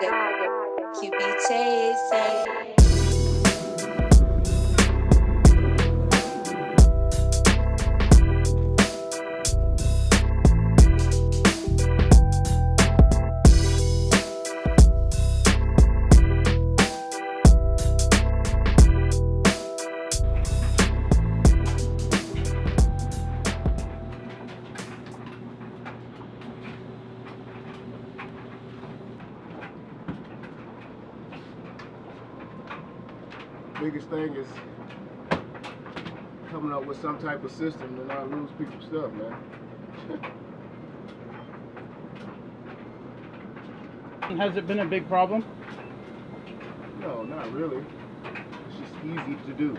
QB say. Biggest thing is coming up with some type of system to not lose people's stuff, man. Has it been a big problem? No, not really. It's just easy to do.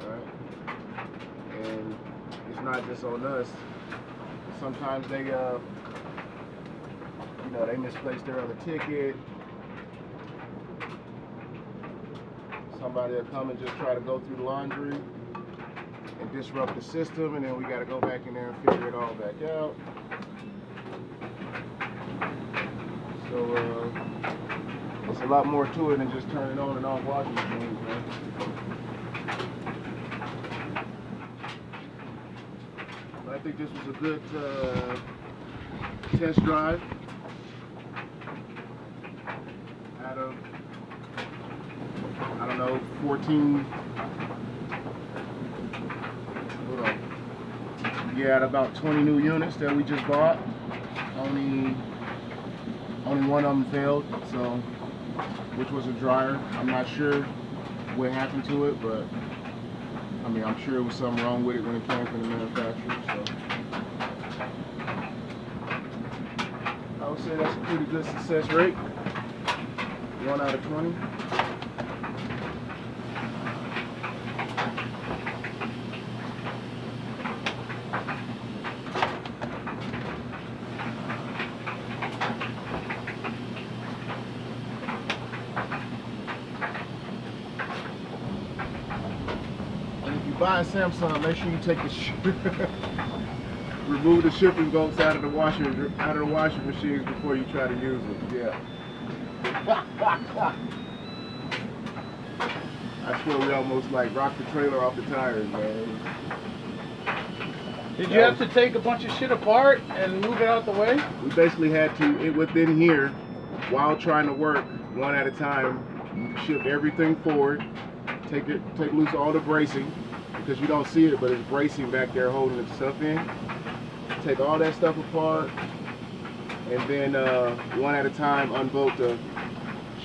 Right? And it's not just on us. Sometimes they, they misplace their other ticket. Somebody will come and just try to go through the laundry and disrupt the system, and then we got to go back in there and figure it all back out. So it's a lot more to it than just turning on and off washing machines, man. But I think this was a good test drive out of, I don't know, 14, hold on. Yeah, about 20 new units that we just bought. Only one of them failed, so, which was a dryer. I'm not sure what happened to it, but I mean, I'm sure there was something wrong with it when it came from the manufacturer, so. I would say that's a pretty good success rate. 1 out of 20. Buy a Samsung, make sure you take the remove the shipping bolts out of the washing machines before you try to use it. Yeah. I swear we almost like rocked the trailer off the tires, man. Did you have to take a bunch of shit apart and move it out the way? We basically had to, within here, while trying to work one at a time, ship everything forward, take loose all the bracing, because you don't see it, but it's bracing back there holding the stuff in. Take all that stuff apart, and then one at a time unbolt the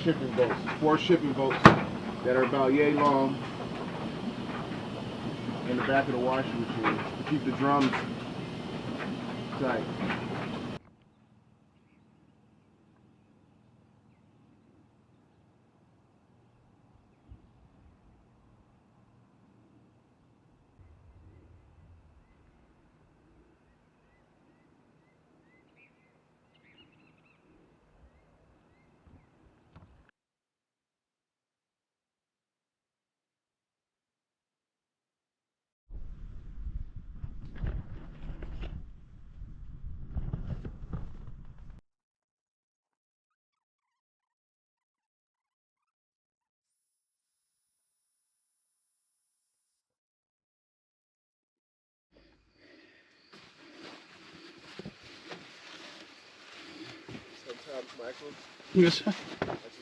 shipping bolts. 4 shipping bolts that are about yay long in the back of the washing machine to keep the drums tight. Sometimes, Michael, Yes. that's